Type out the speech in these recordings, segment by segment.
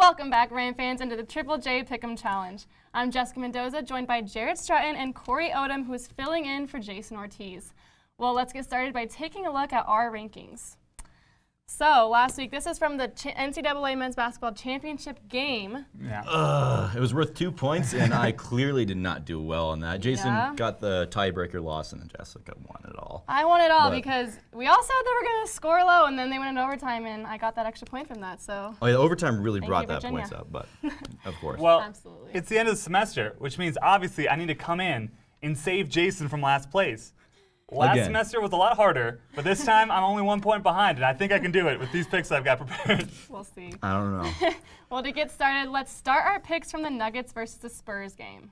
Welcome back, Ram fans, into the Triple J Pick'em Challenge. I'm Jessica Mendoza, joined by Jared Stratton and Cory Odom, who is filling in for Jason Ortiz. Well, let's get started by taking a look at our rankings. So, last week, this is from the NCAA Men's Basketball Championship game. It was worth 2 points, and I clearly did not do well on that. Jason got the tiebreaker loss, and then Jessica won it all. I won it all because we all said they were going to score low, and then they went into overtime, and I got that extra point from that. So. Oh, yeah, the overtime really brought that points up, but of course. Well, absolutely. It's the end of the semester, which means obviously I need to come in and save Jason from last place. Last semester was a lot harder, but this time I'm only 1 point behind, and I think I can do it with these picks I've got prepared. We'll see. I don't know. Well, to get started, let's start our picks from the Nuggets versus the Spurs game.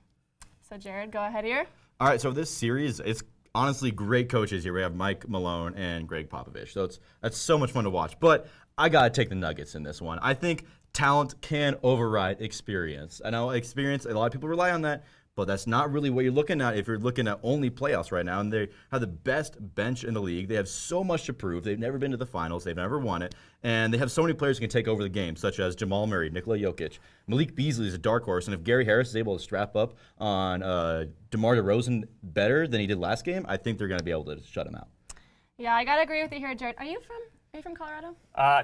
So, Jared, go ahead here. All right, so this series, it's honestly great coaches here. We have Mike Malone and Greg Popovich, so that's so much fun to watch. But I got to take the Nuggets in this one. I think talent can override experience. I know experience, a lot of people rely on that, but that's not really what you're looking at if you're looking at only playoffs right now. And they have the best bench in the league. They have so much to prove. They've never been to the finals. They've never won it. And they have so many players who can take over the game, such as Jamal Murray, Nikola Jokic. Malik Beasley is a dark horse. And if Gary Harris is able to strap up on DeMar DeRozan better than he did last game, I think they're going to be able to shut him out. Yeah, I got to agree with you here, Jared. Are you from Colorado?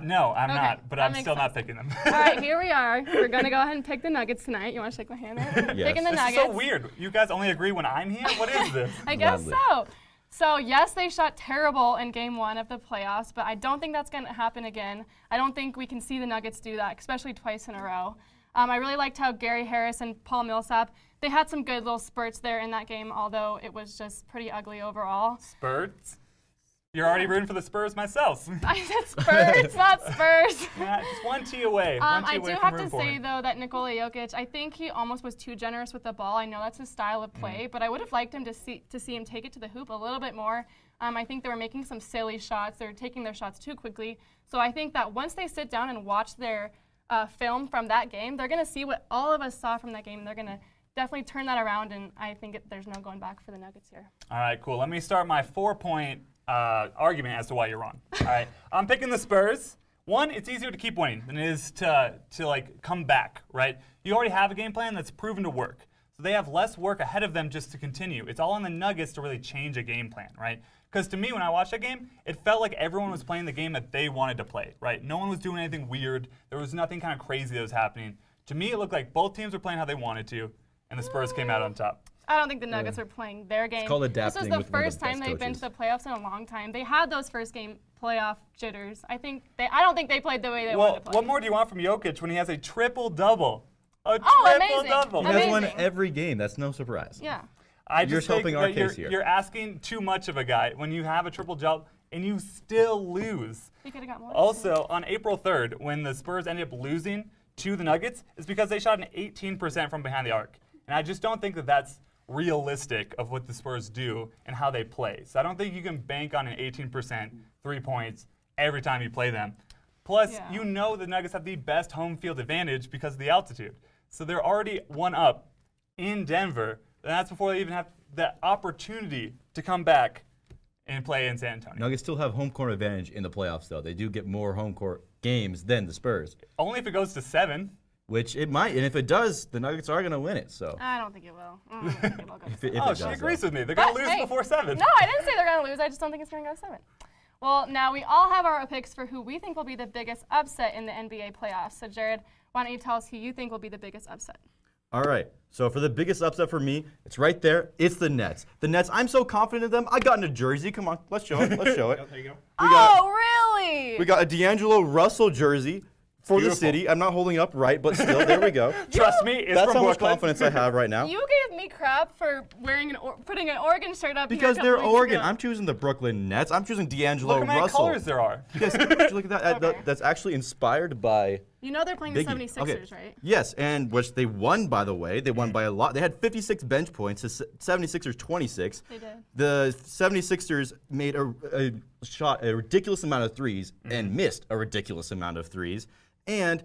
No, I'm Okay, not, but that I'm makes still not sense. picking them. All right, here we are. We're going to go ahead and pick the Nuggets tonight. You want to shake my hand there? Yes. Picking the This Nuggets. is so weird. You guys only agree when I'm here? What is this? I guess Gladly. so. So, yes, they shot terrible in Game 1 of the playoffs, but I don't think that's going to happen again. I don't think we can see the Nuggets do that, especially twice in a row. I really liked how Gary Harris and Paul Millsap, they had some good little spurts there in that game, although it was just pretty ugly overall. Spurs? You're already rooting for the Spurs myself. I said Spurs, not Spurs. Yeah, just 1 T away. I do have to say, though, that Nikola Jokic, I think he almost was too generous with the ball. I know that's his style of play, but I would have liked him to see him take it to the hoop a little bit more. I think they were making some silly shots. They were taking their shots too quickly. So I think that once they sit down and watch their film from that game, they're going to see what all of us saw from that game. They're going to definitely turn that around, and I think there's no going back for the Nuggets here. All right, cool. Let me start my 4-point argument as to why you're wrong. All right, I'm picking the Spurs. One, it's easier to keep winning than it is to like come back, right? You already have a game plan that's proven to work. So they have less work ahead of them just to continue. It's all on the Nuggets to really change a game plan, right? Because to me, when I watched that game, it felt like everyone was playing the game that they wanted to play, right? No one was doing anything weird. There was nothing kind of crazy that was happening. To me, it looked like both teams were playing how they wanted to, and the Spurs came out on top. I don't think the Nuggets were playing their game. It's called adapting This was with the one of first the time best they've been to coaches. the playoffs in a long time. They had those first game playoff jitters. I don't think they played the way they Well, wanted to play. what more do you want from Jokic when he has a triple-double? A amazing. triple-double. He has one Amazing. every game. That's no surprise. Yeah. I You're just think helping our that case here. You're asking too much of a guy when you have a triple job and you still lose. He could have got more. Also, on April 3rd, when the Spurs ended up losing to the Nuggets, it's because they shot an 18% from behind the arc. And I just don't think that that's realistic of what the Spurs do and how they play. So I don't think you can bank on an 18% 3 points every time you play them. Plus, you know the Nuggets have the best home field advantage because of the altitude. So they're already one up in Denver, and that's before they even have the opportunity to come back and play in San Antonio. Nuggets still have home court advantage in the playoffs, though. They do get more home court games than the Spurs. Only if it goes to 7. Which it might, and if it does, the Nuggets are going to win it. So I don't think it will. I don't think it will go to if it Oh, does, she though. agrees with me. They're going to lose hey, before 7. No, I didn't say they're going to lose. I just don't think it's going to go to 7. Well, now we all have our picks for who we think will be the biggest upset in the NBA playoffs. So, Jared, why don't you tell us who you think will be the biggest upset? All right. So for the biggest upset for me, it's right there. It's the Nets. The Nets, I'm so confident in them. I got in a jersey. Come on, let's show it. Let's show it. There you go. Really? We got a D'Angelo Russell jersey for the Beautiful. city. I'm not holding up right, but still, there we go. Trust me, it's That's from how much Brooklyn. confidence I have right now. You gave me crap for wearing putting an Oregon shirt up Because here a they're couple weeks Oregon. ago. I'm choosing the Brooklyn Nets. I'm choosing D'Angelo Look how many Russell. colors there are. Yes, look at that. Okay. That's actually inspired by You know they're playing Biggie. the 76ers, right? Yes, and which they won, by the way. They won by a lot. They had 56 bench points, the 76ers 26. They did. The 76ers made a ridiculous amount of threes and missed a ridiculous amount of threes. And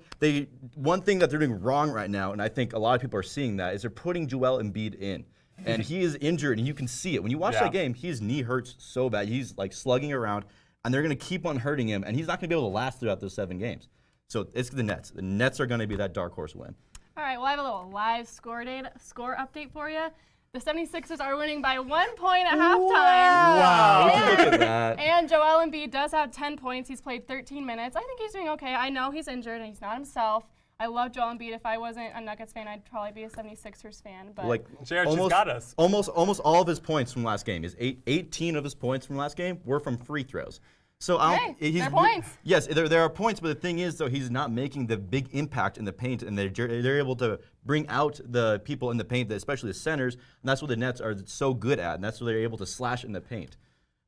one thing that they're doing wrong right now, and I think a lot of people are seeing that, is they're putting Joel Embiid in. And he is injured, and you can see it. When you watch that game, his knee hurts so bad. He's like slugging around, and they're going to keep on hurting him, and he's not going to be able to last throughout those 7 games. So it's the Nets. The Nets are going to be that dark horse win. All right, well, I have a little live score update for you. The 76ers are winning by 1 point at halftime. Wow, look at that. And Joel Embiid does have 10 points. He's played 13 minutes. I think he's doing okay. I know he's injured and he's not himself. I love Joel Embiid. If I wasn't a Nuggets fan, I'd probably be a 76ers fan. But Like Jared just got us. Almost all of his points from last game, 18 of his points from last game were from free throws. So they're points. Yes, there are points, but the thing is, though, he's not making the big impact in the paint, and they're able to bring out the people in the paint, especially the centers, and that's what the Nets are so good at, and that's what they're able to slash in the paint.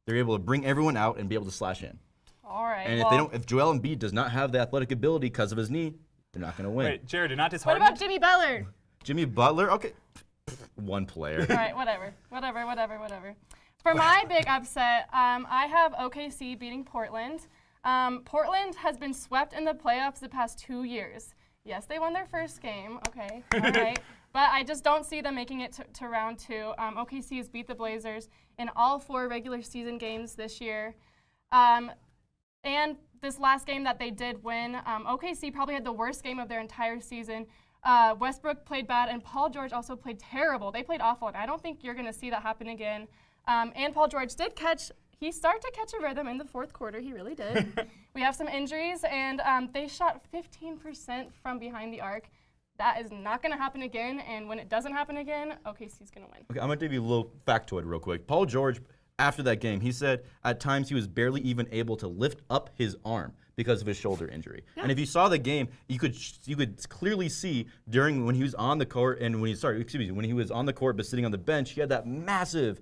They're able to bring everyone out and be able to slash in. All right. And if Joel Embiid does not have the athletic ability because of his knee, they're not going to win. Wait, Jared, you're not What disheartened? about Jimmy Butler? Jimmy Butler, okay, one player. All right, whatever. For my big upset, I have OKC beating Portland. Portland has been swept in the playoffs the past 2 years. Yes, they won their first game. Okay, all right. But I just don't see them making it to round 2. OKC has beat the Blazers in all 4 regular season games this year. And this last game that they did win, OKC probably had the worst game of their entire season. Westbrook played bad, and Paul George also played terrible. They played awful, and I don't think you're going to see that happen again. And Paul George he started to catch a rhythm in the fourth quarter. He really did. We have some injuries, and they shot 15% from behind the arc. That is not going to happen again, and when it doesn't happen again, OKC's going to win. Okay, I'm going to give you a little factoid real quick. Paul George, after that game, he said at times he was barely even able to lift up his arm because of his shoulder injury. Yeah. And if you saw the game, you could clearly see when he was on the court and when he was on the court but sitting on the bench, he had that massive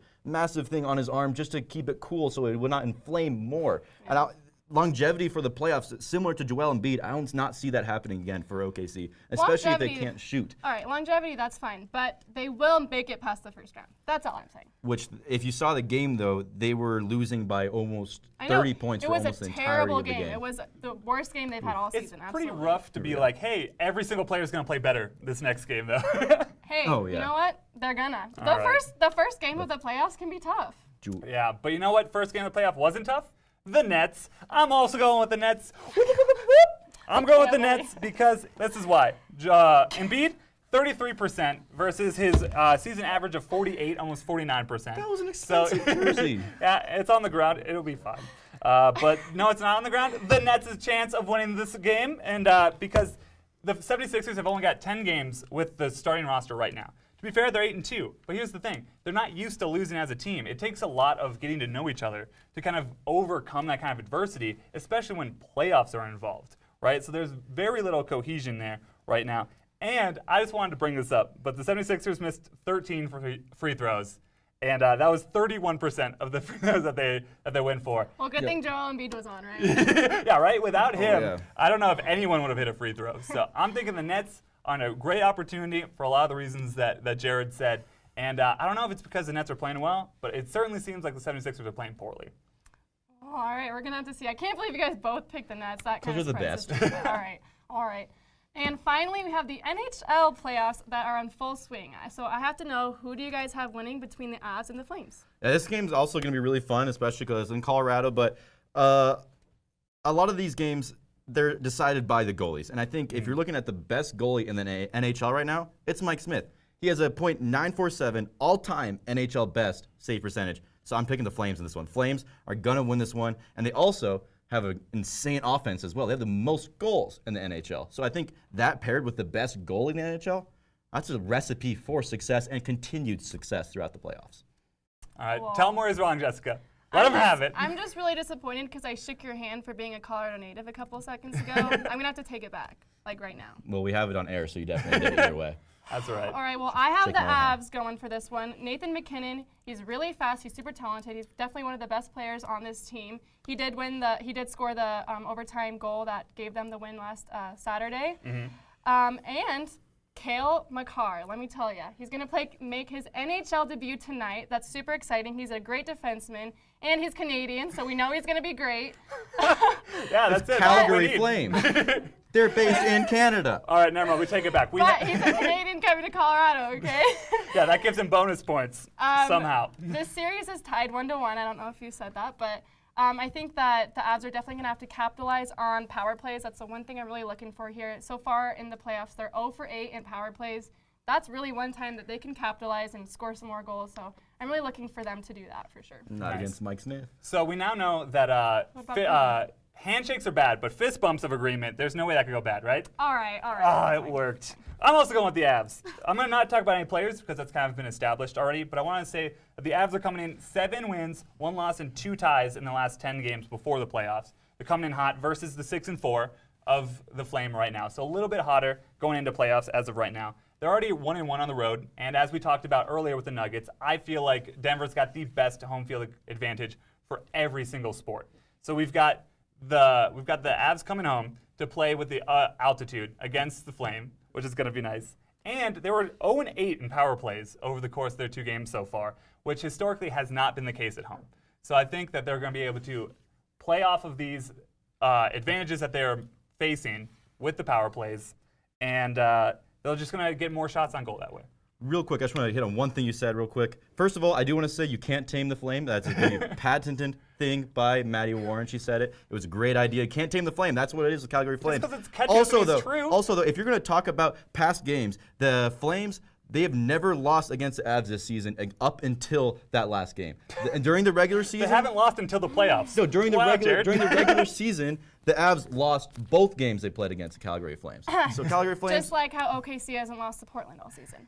thing on his arm just to keep it cool so it would not inflame more. Yeah. And longevity for the playoffs, similar to Joel Embiid, I don't not see that happening again for OKC, especially if they can't shoot. All right, longevity, that's fine, but they will make it past the first round. That's all I'm saying. Which, if you saw the game, though, they were losing by almost 30 points for almost the entirety of the game. It was the worst game they've had all season. It's pretty rough to be like, hey, every single player is going to play better this next game, though. Hey, you know what? They're gonna. The first game of the playoffs can be tough. Yeah, but you know what? First game of the playoff wasn't tough? The Nets. I'm also going with the Nets. I'm going with the Nets because this is why. Embiid, 33% versus his season average of 48, almost 49%. That was an expensive jersey. Yeah, it's on the ground. It'll be fine. But no, it's not on the ground. The Nets' chance of winning this game, and because the 76ers have only got 10 games with the starting roster right now. To be fair, they're 8-2. But here's the thing. They're not used to losing as a team. It takes a lot of getting to know each other to kind of overcome that kind of adversity, especially when playoffs are involved, right? So there's very little cohesion there right now. And I just wanted to bring this up, but the 76ers missed 13 free throws. And that was 31% of the free throws that they went for. Well, good thing Joel Embiid was on, right? Yeah, right? Without him, I don't know if anyone would have hit a free throw. So I'm thinking the Nets on a great opportunity for a lot of the reasons that Jared said. And I don't know if it's because the Nets are playing well, but it certainly seems like the 76ers are playing poorly. Oh, all right, we're going to have to see. I can't believe you guys both picked the Nets. That kind of the best. All right. And finally, we have the NHL playoffs that are in full swing. So I have to know, who do you guys have winning between the Avs and the Flames? Yeah, this game's also going to be really fun, especially because it's in Colorado. But a lot of these games, they're decided by the goalies. And I think if you're looking at the best goalie in the NHL right now, it's Mike Smith. He has a .947 all-time NHL best save percentage. So I'm picking the Flames in this one. Flames are going to win this one. And they also have an insane offense as well. They have the most goals in the NHL. So I think that paired with the best goalie in the NHL, that's a recipe for success and continued success throughout the playoffs. All right, tell them where he's wrong, Jessica. Let him have it. I'm just really disappointed because I shook your hand for being a Colorado native a couple of seconds ago. I'm going to have to take it back, like right now. Well, we have it on air, so you definitely did it either way. That's all right. All right, well, I have the Avs going for this one. Nathan MacKinnon, he's really fast. He's super talented. He's definitely one of the best players on this team. He did score the overtime goal that gave them the win last Saturday. Mm-hmm. And Cale Makar, let me tell you, he's going to make his NHL debut tonight. That's super exciting. He's a great defenseman, and he's Canadian, so we know he's going to be great. Yeah, that's it. Calgary Flames. They're based in Canada. All right, never mind. We take it back. But he's a Canadian coming to Colorado, okay? Yeah, that gives him bonus points somehow. This series is tied 1-1. I don't know if you said that, but I think that the Avs are definitely going to have to capitalize on power plays. That's the one thing I'm really looking for here. So far in the playoffs, they're 0 for 8 in power plays. That's really one time that they can capitalize and score some more goals. So I'm really looking for them to do that for sure. Not against Mike Smith. So we now know that handshakes are bad, but fist bumps of agreement, there's no way that could go bad, right? All right. Oh, it worked. I'm also going with the Avs. I'm going to not talk about any players because that's kind of been established already, but I want to say that the Avs are coming in 7 wins, 1 loss, and 2 ties in the last 10 games before the playoffs. They're coming in hot versus the 6 and 4 of the Flame right now. So a little bit hotter going into playoffs as of right now. They're already 1-1 on the road, and as we talked about earlier with the Nuggets, I feel like Denver's got the best home field advantage for every single sport. So we've got the Avs coming home to play with the altitude against the Flame, which is going to be nice. And they were 0-8 in power plays over the course of their 2 games so far, which historically has not been the case at home. So I think that they're going to be able to play off of these advantages that they're facing with the power plays, and they're just going to get more shots on goal that way. Real quick, I just want to hit on one thing you said real quick. First of all, I do want to say you can't tame the Flame. That's a patented thing by Maddie Warren. She said it. It was a great idea. You can't tame the Flame. That's what it is with Calgary Flames. Just 'cause it's catchy doesn't mean it's true. Also, though, if you're going to talk about past games, the Flames, they have never lost against the Avs this season up until that last game. And during the regular season, They haven't lost until the playoffs. no, during the Wow, regular Jared. season, the Avs lost both games they played against the Calgary Flames. So Calgary Flames. Just like how OKC hasn't lost to Portland all season.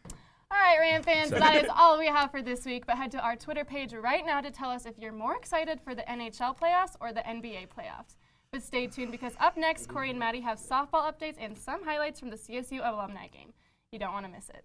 All right, Ram fans, that is all we have for this week. But head to our Twitter page right now to tell us if you're more excited for the NHL playoffs or the NBA playoffs. But stay tuned because up next, Cory and Maddie have softball updates and some highlights from the CSU alumni game. You don't want to miss it.